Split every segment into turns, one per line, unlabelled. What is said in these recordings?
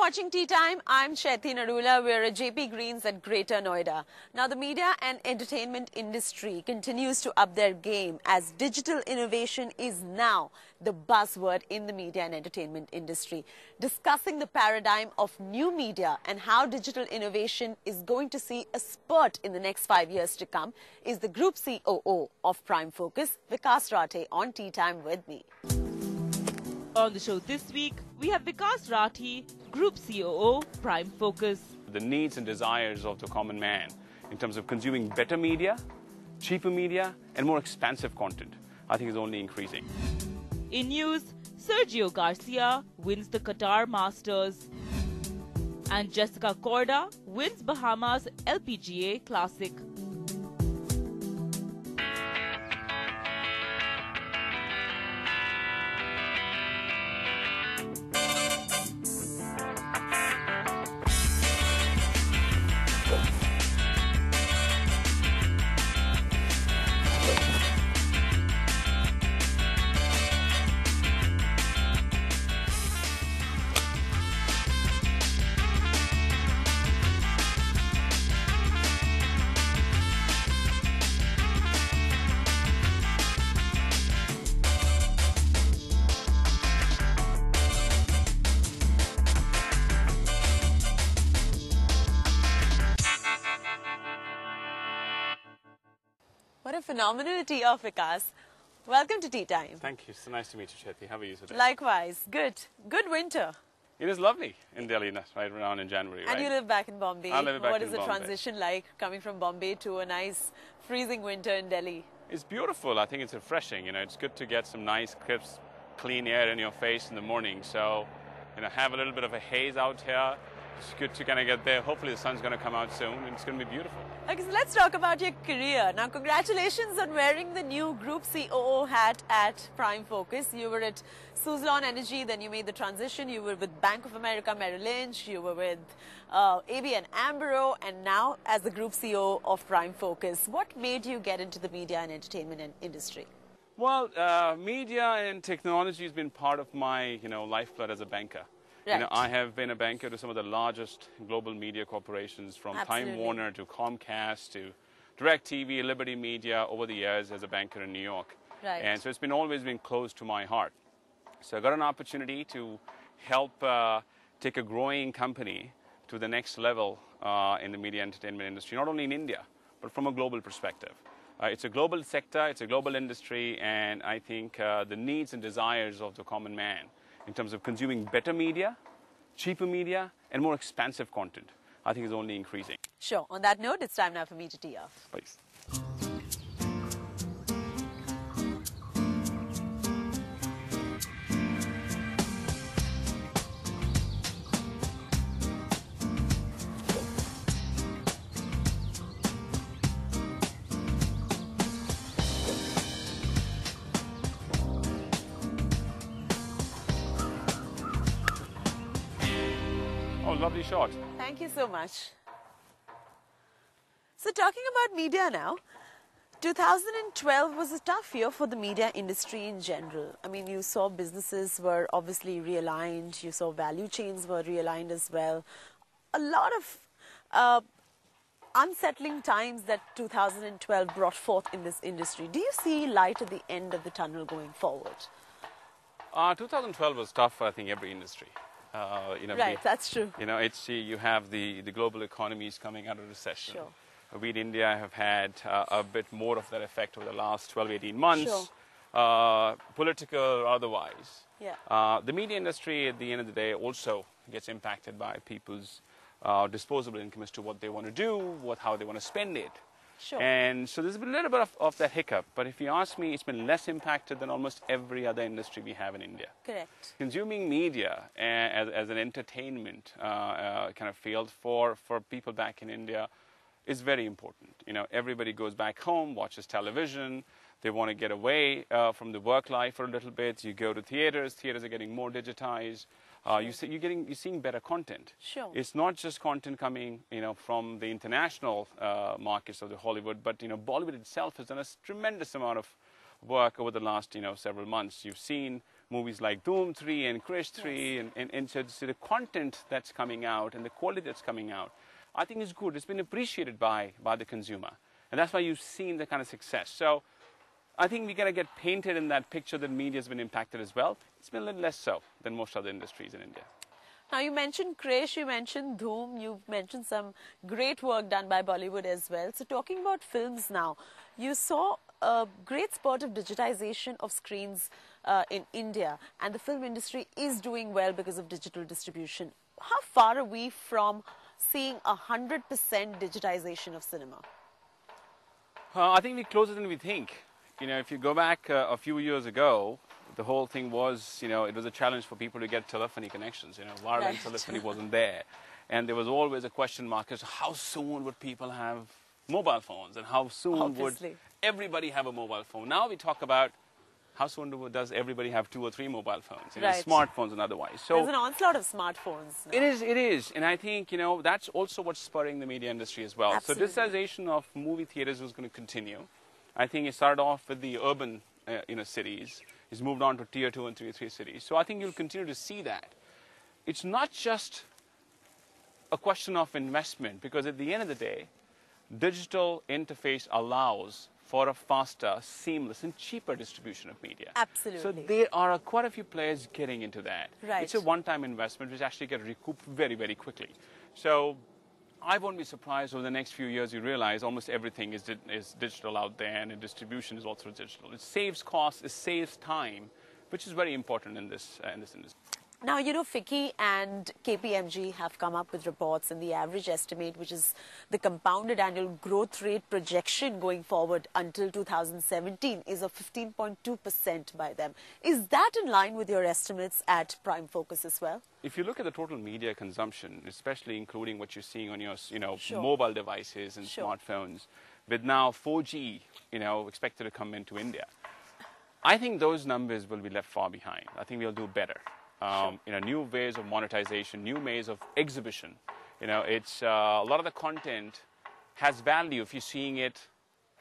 watching Tea Time. I'm Sheti Narula. We're at JP Greens at Greater Noida. Now, the media and entertainment industry continues to up their game as digital innovation is now the buzzword in the media and entertainment industry. Discussing the paradigm of new media and how digital innovation is going to see a spurt in the next 5 years to come is the Group COO of Prime Focus, Vikas Rathee, on Tea Time with me.
On the show this week, we have Vikas Rathee, Group COO, Prime Focus.
The needs and desires of the common man in terms of consuming better media, cheaper media, and more expansive content, I think is only increasing.
In news, Sergio Garcia wins the Qatar Masters. And Jessica Korda wins Bahamas LPGA Classic.
What a phenomenal tee off, Vikas. Welcome to Tea Time.
Thank you. So nice to meet you, Sheti. How are you today?
Likewise. Good. Good winter.
It is lovely in Delhi, right around in January, right?
And you live back in Bombay.
I live back
What
in
is the
Bombay.
transition like coming from Bombay to a nice freezing winter in Delhi?
It's beautiful. I think it's refreshing. It's good to get some nice, crisp, clean air in your face in the morning. So, have a little bit of a haze out here. It's good to kind of get there. Hopefully the sun's going to come out soon and it's going to be beautiful.
Okay, so let's talk about your career. Now, congratulations on wearing the new Group COO hat at Prime Focus. You were at Suzlon Energy, then you made the transition. You were with Bank of America Merrill Lynch, you were with ABN AMRO, and now as the Group COO of Prime Focus. What made you get into the media and entertainment industry?
Well, media and technology has been part of my, lifeblood as a banker.
Right.
I have been a banker to some of the largest global media corporations, from
Absolutely.
Time Warner to Comcast to DirecTV, Liberty Media, over the years as a banker in New York.
Right.
And so it's always been close to my heart. So I got an opportunity to help take a growing company to the next level in the media entertainment industry, not only in India, but from a global perspective. It's a global sector, it's a global industry, and I think the needs and desires of the common man in terms of consuming better media, cheaper media, and more expansive content, I think is only increasing.
Sure. On that note, it's time now for me to tee off.
Please. Oh, lovely shot.
Thank you so much. So talking about media now, 2012 was a tough year for the media industry in general. I mean, you saw businesses were obviously realigned, you saw value chains were realigned as well. A lot of unsettling times that 2012 brought forth in this industry. Do you see light at the end of the tunnel going forward?
2012 was tough for, I think, every industry.
Right, that's true.
You have the global economies coming out of recession.
Sure.
We in India have had a bit more of that effect over the last 12, 18 months,
Sure.
Political or otherwise.
Yeah.
The media industry, at the end of the day, also gets impacted by people's disposable income as to what they want to do, how they want to spend it.
Sure.
And so there's been a little bit of that hiccup. But if you ask me, it's been less impacted than almost every other industry we have in India.
Correct.
Consuming media as an entertainment kind of field for people back in India is very important. Everybody goes back home, watches television. They want to get away from the work life for a little bit. You go to theaters. Theaters are getting more digitized. You're seeing better content.
Sure.
It's not just content coming, from the international markets of the Hollywood, but Bollywood itself has done a tremendous amount of work over the last, several months. You've seen movies like Doom 3 and Krish 3, and so the content that's coming out and the quality that's coming out, I think is good. It's been appreciated by the consumer. And that's why you've seen the kind of success. So I think we got to get painted in that picture that media has been impacted as well. It's been a little less so than most other industries in India.
Now, you mentioned Krish, you mentioned Dhoom, you've mentioned some great work done by Bollywood as well. So talking about films now, you saw a great spurt of digitization of screens in India, and the film industry is doing well because of digital distribution. How far are we from seeing 100% digitization of cinema?
I think we're closer than we think. You know, if you go back a few years ago, the whole thing was, you know, it was a challenge for people to get telephony connections. You know, wireline telephony wasn't there. And there was always a question mark as to how soon would people have mobile phones and how soon would everybody have a mobile phone. Now we talk about how soon does everybody have 2 or 3 mobile phones, you know, smartphones and otherwise. So
there's an onslaught of smartphones now.
It is. And I think, you know, that's also what's spurring the media industry as well.
Absolutely.
So digitization of movie theaters is going to continue. I think it started off with the urban cities. It's moved on to tier 2 and tier 3 cities. So I think you'll continue to see that. It's not just a question of investment, because at the end of the day, digital interface allows for a faster, seamless, and cheaper distribution of media.
Absolutely.
So there are quite a few players getting into that.
Right.
It's a one-time investment which actually gets recouped very, very quickly. So I won't be surprised over the next few years you realize almost everything is digital out there, and the distribution is also digital. It saves costs, it saves time, which is very important in this industry.
Now, you know, FICCI and KPMG have come up with reports, and the average estimate, which is the compounded annual growth rate projection going forward until 2017, is of 15.2% by them. Is that in line with your estimates at Prime Focus as well?
If you look at the total media consumption, especially including what you're seeing on your, mobile devices and smartphones, with now 4G, expected to come into India, I think those numbers will be left far behind. I think we'll do better. New ways of monetization, new ways of exhibition. It's a lot of the content has value if you're seeing it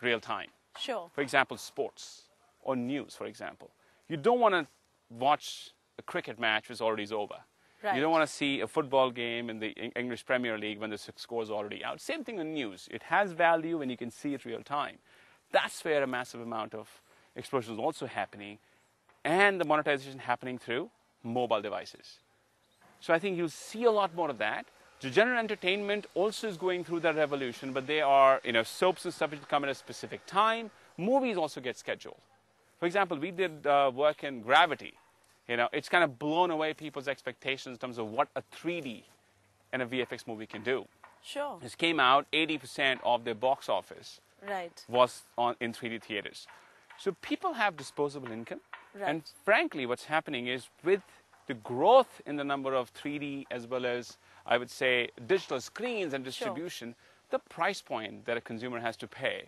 real time.
Sure.
For example, sports or news, for example. You don't want to watch a cricket match which already is over.
Right.
You don't want to see a football game in the English Premier League when the score is already out. Same thing in news. It has value and you can see it real time. That's where a massive amount of explosion is also happening, and the monetization happening through mobile devices. So I think you'll see a lot more of that. The general entertainment also is going through that revolution, but they are, soaps and stuff which come at a specific time. Movies also get scheduled. For example, we did work in Gravity. It's kind of blown away people's expectations in terms of what a 3D and a VFX movie can do.
Sure.
This came out, 80% of their box office was in 3D theaters. So people have disposable income.
Right.
And frankly, what's happening is with the growth in the number of 3D as well as, I would say, digital screens and distribution, the price point that a consumer has to pay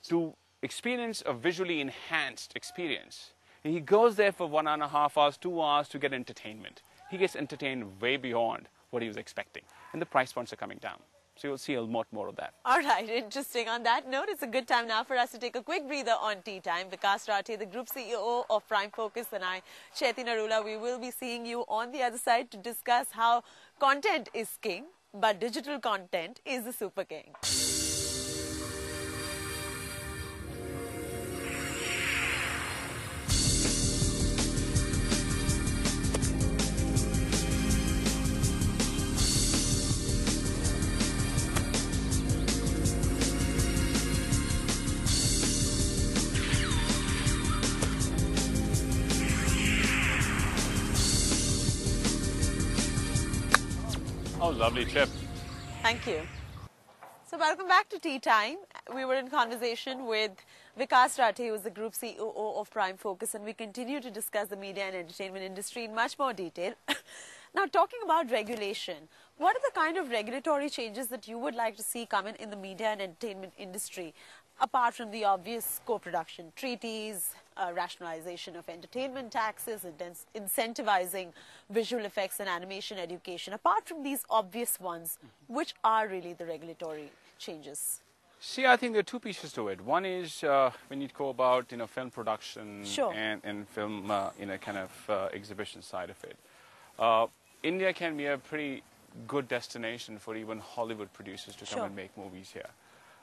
to experience a visually enhanced experience. And he goes there for 1.5 hours, 2 hours to get entertainment. He gets entertained way beyond what he was expecting. And the price points are coming down. So you'll see a lot more of that.
All right, interesting. On that note, it's a good time now for us to take a quick breather on Tea Time. Vikas Rathee, the Group CEO of Prime Focus, and I, Sheti Narula, we will be seeing you on the other side to discuss how content is king, but digital content is the super king.
Oh, lovely trip.
Thank you. So welcome back to Tea Time. We were in conversation with Vikas Rathee, who is the Group COO of Prime Focus, and we continue to discuss the media and entertainment industry in much more detail. Now, talking about regulation, what are the kind of regulatory changes that you would like to see come in the media and entertainment industry, apart from the obvious co-production treaties, rationalization of entertainment taxes, and incentivizing visual effects and animation education? Apart from these obvious ones, which are really the regulatory changes?
See, I think there are two pieces to it. One is when you go about film production
Sure.
and film kind of exhibition side of it. India can be a pretty good destination for even Hollywood producers to come
Sure.
and make movies here.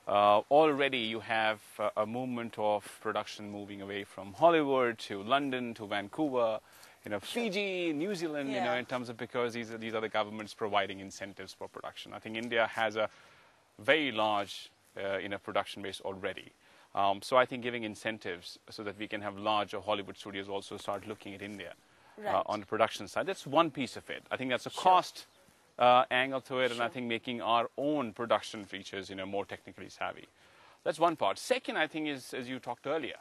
Already you have a movement of production moving away from Hollywood to London to Vancouver, Fiji, New Zealand,
Yeah.
in terms of because these are the governments providing incentives for production. I think India has a very large production base already. So I think giving incentives so that we can have larger Hollywood studios also start looking at India
Right.
on the production side. That's one piece of it. I think that's a
Sure.
cost angle to it, and I
Sure.
think making our own production features more technically savvy. That's one part. Second, I think is, as you talked earlier,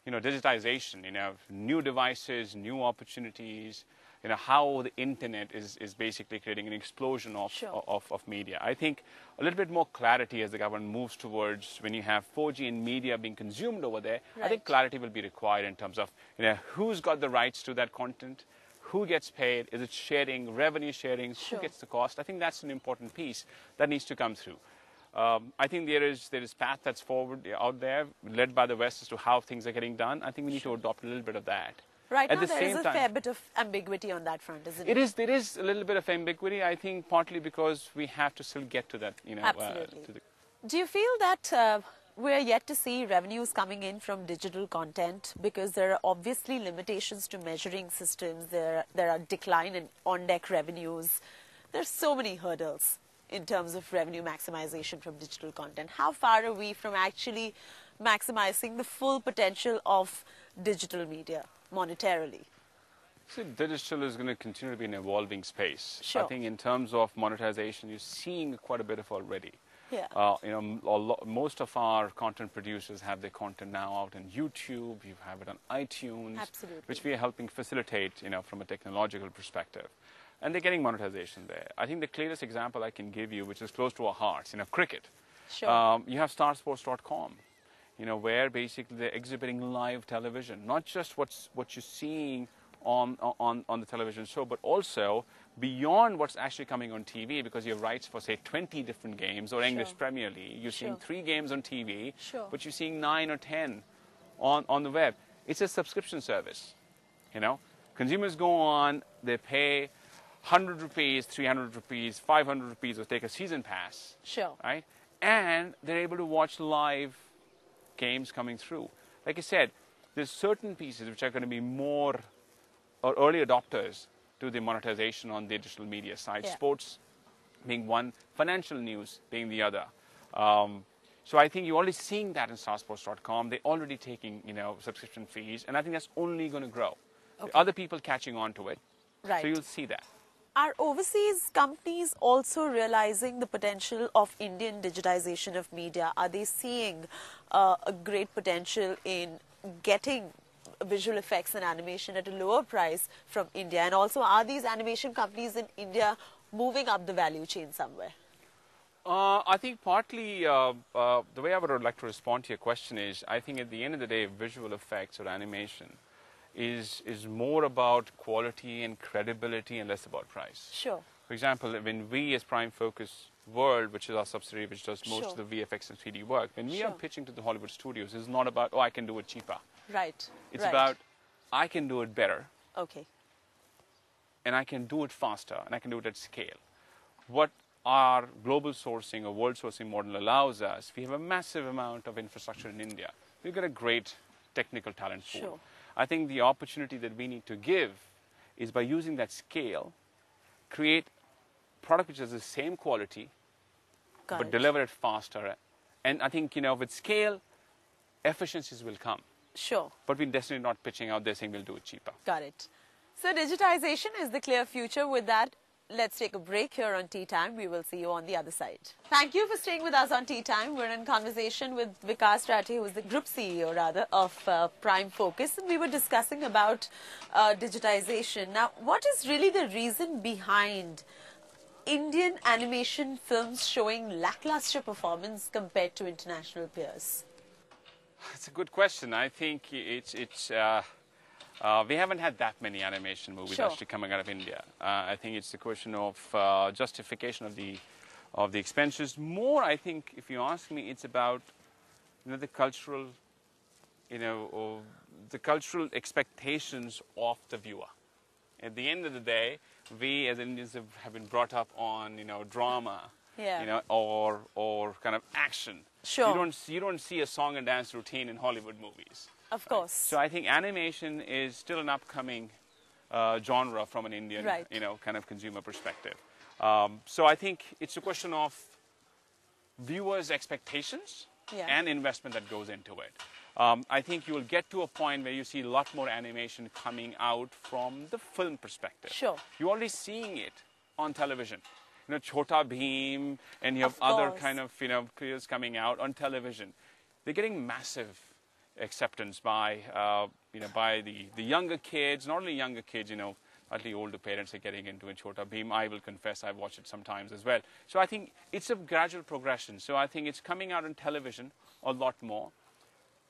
digitization, new devices, new opportunities, how the internet is basically creating an explosion of,
Sure.
of media. I think a little bit more clarity as the government moves towards when you have 4G and media being consumed over there, I
Right.
think clarity will be required in terms of, who's got the rights to that content, who gets paid, is it sharing, revenue sharing,
Sure.
who gets the cost. I think that's an important piece that needs to come through. I think there is path that's forward out there, led by the West as to how things are getting done. I think we need to adopt a little bit of that.
Right
At
now,
the
there is
same
a
time-
fair bit of ambiguity on that front, isn't it?
There is a little bit of ambiguity, I think, partly because we have to still get to that,
Absolutely.
to the
Do you feel that we're yet to see revenues coming in from digital content because there are obviously limitations to measuring systems, there are decline in on-deck revenues, there's so many hurdles in terms of revenue maximization from digital content. How far are we from actually maximizing the full potential of digital media monetarily?
So digital is going to continue to be an evolving space.
Sure.
I think in terms of monetization, you're seeing quite a bit of already.
Yeah.
Most of our content producers have their content now out on YouTube. You have it on iTunes,
Absolutely.
which we are helping facilitate, from a technological perspective. And they're getting monetization there. I think the clearest example I can give you, which is close to our hearts, cricket.
Sure.
You have starsports.com, where basically they're exhibiting live television, not just what you're seeing on the television show, but also beyond what's actually coming on TV, because you have rights for, say, 20 different games, or English
Sure.
Premier League. You're seeing
Sure.
3 games on TV,
Sure.
but you're seeing 9 or 10 on the web. It's a subscription service, Consumers go on, they pay 100 rupees, 300 rupees, 500 rupees, or take a season pass,
Sure.
right? And they're able to watch live games coming through. Like I said, there's certain pieces which are going to be more or early adopters to the monetization on the digital media side.
Yeah.
Sports being one, financial news being the other. So I think you're already seeing that in starsports.com. They're already taking, subscription fees, and I think that's only going to grow.
Okay.
Other people catching on to it.
Right.
So you'll see that.
Are overseas companies also realizing the potential of Indian digitization of media? Are they seeing a great potential in getting visual effects and animation at a lower price from India? And also, are these animation companies in India moving up the value chain somewhere?
I think partly the way I would like to respond to your question is, I think at the end of the day, visual effects or animation is more about quality and credibility and less about price.
Sure.
For example, when we as Prime Focus World, which is our subsidiary which does most
Sure.
of the VFX and 3D work, when we are
Sure.
pitching to the Hollywood studios, it's not about, I can do it cheaper.
Right.
It's
right.
about, I can do it better,
Okay.
and I can do it faster, and I can do it at scale. What our global sourcing or world sourcing model allows us, we have a massive amount of infrastructure in India. We've got a great technical talent pool.
Sure.
I think the opportunity that we need to give is by using that scale, create product which has the same quality,
Got
but
it.
deliver it faster. And I think, with scale, efficiencies will come.
Sure.
But we're definitely not pitching out there saying we'll do it cheaper.
Got it. So digitization is the clear future. With that, let's take a break here on Tea Time. We will see you on the other side. Thank you for staying with us on Tea Time. We're in conversation with Vikas Rathee, who is the group CEO, of Prime Focus. And we were discussing about digitization. Now, what is really the reason behind Indian animation films showing lackluster performance compared to international peers?
It's a good question. I think we haven't had that many animation movies
Sure.
actually coming out of India. I think it's the question of justification of of the expenses. More, I think, if you ask me, it's about the cultural, or the cultural expectations of the viewer. At the end of the day, we as Indians have been brought up on drama, or kind of action.
Sure.
You don't see a song and dance routine in Hollywood movies.
Of course.
So I think animation is still an upcoming genre from an Indian, kind of consumer perspective. So I think it's a question of viewers' expectations and investment that goes into it. I think you will get to a point where you see a lot more animation coming out from the film perspective.
Sure.
You're already seeing it on television. Chota Bheem, and you have other kind of, creators coming out on television. They're getting massive acceptance by, by the younger kids, not only younger kids, at the older parents are getting into it. Chota Bheem, I will confess, I've watched it sometimes as well. So I think it's a gradual progression. So I think it's coming out on television a lot more,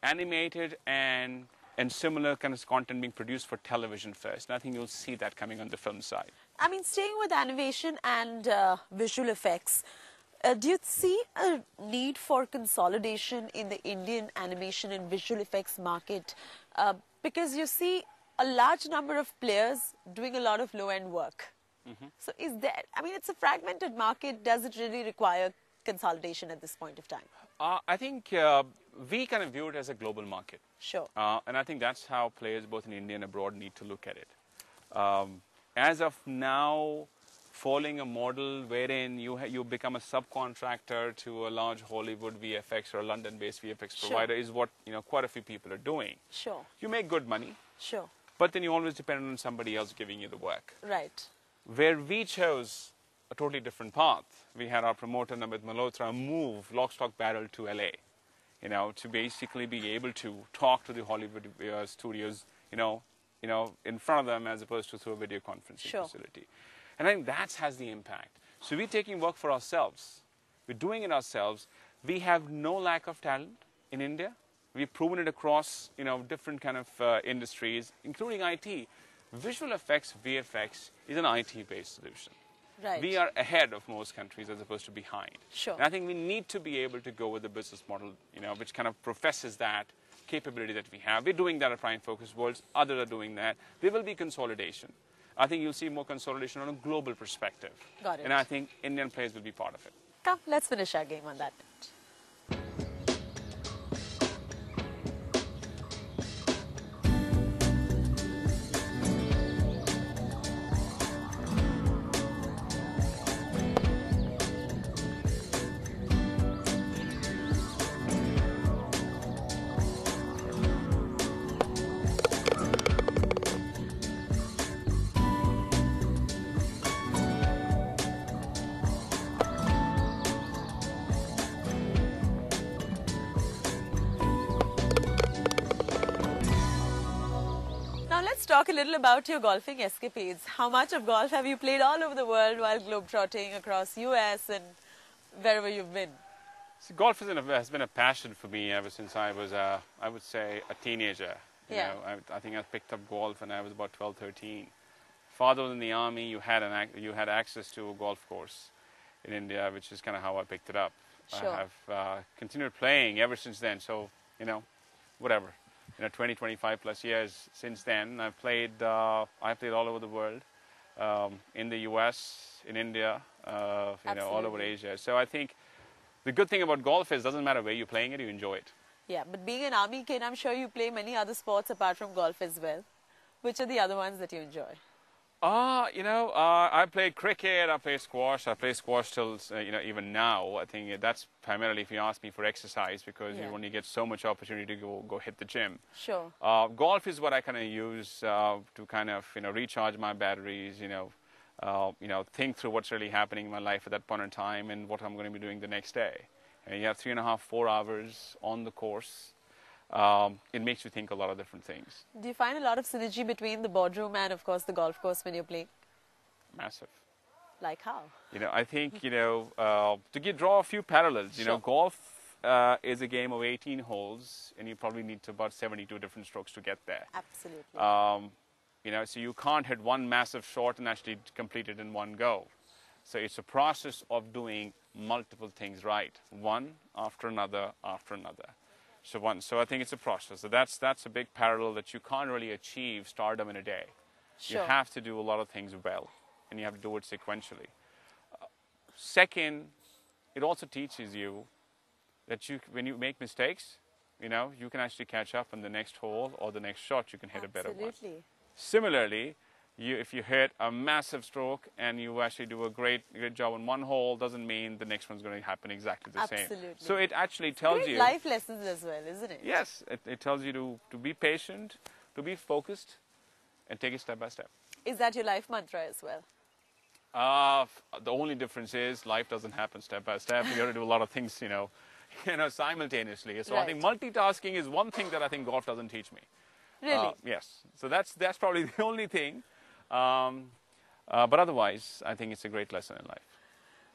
animated and similar kind of content being produced for television first. And I think you'll see that coming on the film side.
I mean, staying with animation and visual effects, do you see a need for consolidation in the Indian animation and visual effects market? Because you see a large number of players doing a lot of low-end work. So is there, I mean, it's a fragmented market. Does it really require consolidation at this point of time?
I think we kind of view it as a global market.
Sure.
And I think that's how players both in India and abroad need to look at it. As of now, following a model wherein you become a subcontractor to a large Hollywood VFX or a London-based VFX provider is what quite a few people are doing.
Sure.
You make good money.
Sure.
But then you always depend on somebody else giving you the work.
Right.
Where we chose a totally different path. We had our promoter, Namit Malhotra, move lock, stock, barrel to LA, to basically be able to talk to the Hollywood studios, in front of them as opposed to through a video conferencing facility. And I think that has the impact. So we're taking work for ourselves. We're doing it ourselves. We have no lack of talent in India. We've proven it across, different kind of industries, including IT. Visual effects, VFX, is an IT-based solution.
Right.
We are ahead of most countries as opposed to behind.
Sure.
And I think we need to be able to go with the business model, which kind of professes that capability that we have. We're doing that at Prime Focus Worlds. Others are doing that. There will be consolidation. I think you'll see more consolidation on a global perspective.
Got it.
And I think Indian players will be part of it.
Come, let's finish our game on that note. Let's talk a little about your golfing escapades. How much of golf have you played all over the world while globetrotting across US and wherever you've been?
So golf has been a passion for me ever since I was, I would say, a teenager. I think I picked up golf when I was about 12, 13. Father was in the army. You had access to a golf course in India, which is kind of how I picked it up.
Sure.
I have continued playing ever since then. So, whatever. 20, 25 plus years since then. I've played all over the world, in the US, in India, all over Asia. So I think the good thing about golf is it doesn't matter where you're playing it, you enjoy it.
Yeah, but being an army kid, I'm sure you play many other sports apart from golf as well. Which are the other ones that you enjoy?
I played cricket, I play squash till, even now. I think that's primarily, if you ask me, for exercise, because you only get so much opportunity to go hit the gym.
Sure.
Golf is what I kind of use to kind of, recharge my batteries, think through what's really happening in my life at that point in time and what I'm going to be doing the next day. And you have 3.5, 4 hours on the course. It makes you think a lot of different things.
Do you find a lot of synergy between the boardroom and, of course, the golf course when you're playing?
Massive.
Like how?
I think, to draw a few parallels, golf is a game of 18 holes, and you probably need about 72 different strokes to get there.
Absolutely.
So you can't hit one massive shot and actually complete it in one go. So it's a process of doing multiple things right, one after another after another. So I think it's a process. So that's a big parallel that you can't really achieve stardom in a day.
Sure.
You have to do a lot of things well, and you have to do it sequentially. Second, it also teaches you that when you make mistakes, you can actually catch up on the next hole or the next shot. You can hit a better one.
Absolutely.
Similarly, if you hit a massive stroke and you actually do a great job on one hole, doesn't mean the next one's going to happen exactly the same.
Absolutely.
So it actually tells
Great
you
life lessons as well, isn't it?
Yes, it tells you to be patient, to be focused, and take it step by step.
Is that your life mantra as well?
The only difference is life doesn't happen step by step. You have to do a lot of things, simultaneously. So I think multitasking is one thing that I think golf doesn't teach me.
Really?
Yes. So that's probably the only thing. But otherwise, I think it's a great lesson in life.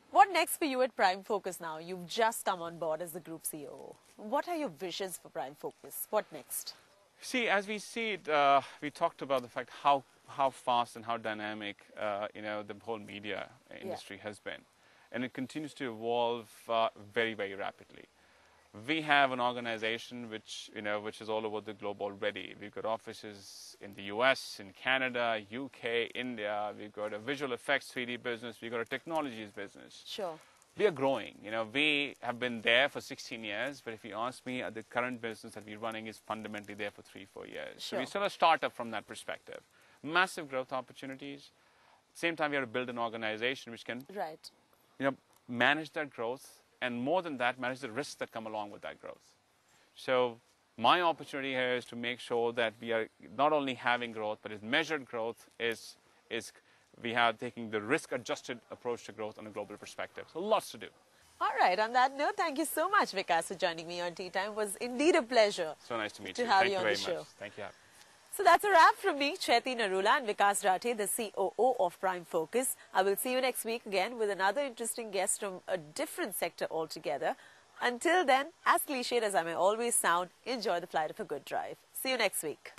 What next for you at Prime Focus now? You've just come on board as the group COO. What are your visions for Prime Focus? What next?
See, as we see it, we talked about the fact how fast and how dynamic, the whole media industry has been. And it continues to evolve very, very rapidly. We have an organization which is all over the globe already. We've got offices in the US, in Canada, UK, India. We've got a visual effects 3D business. We've got a technologies business.
Sure.
We are growing. We have been there for 16 years, but if you ask me, the current business that we're running is fundamentally there for 3-4 years.
Sure.
So we're still a startup from that perspective. Massive growth opportunities. At the same time, we have to build an organization which can manage that growth, and more than that, manage the risks that come along with that growth. So my opportunity here is to make sure that we are not only having growth, but it's measured growth is we are taking the risk-adjusted approach to growth on a global perspective. So lots to do.
All right. On that note, thank you so much, Vikas, for joining me on Tea Time. It was indeed a pleasure.
So nice to meet you.
Have
Thank
you on
very
the show.
much. Thank you.
So that's a wrap from me, Chaiti Narula, and Vikas Rathee, the COO of Prime Focus. I will see you next week again with another interesting guest from a different sector altogether. Until then, as cliched as I may always sound, enjoy the flight of a good drive. See you next week.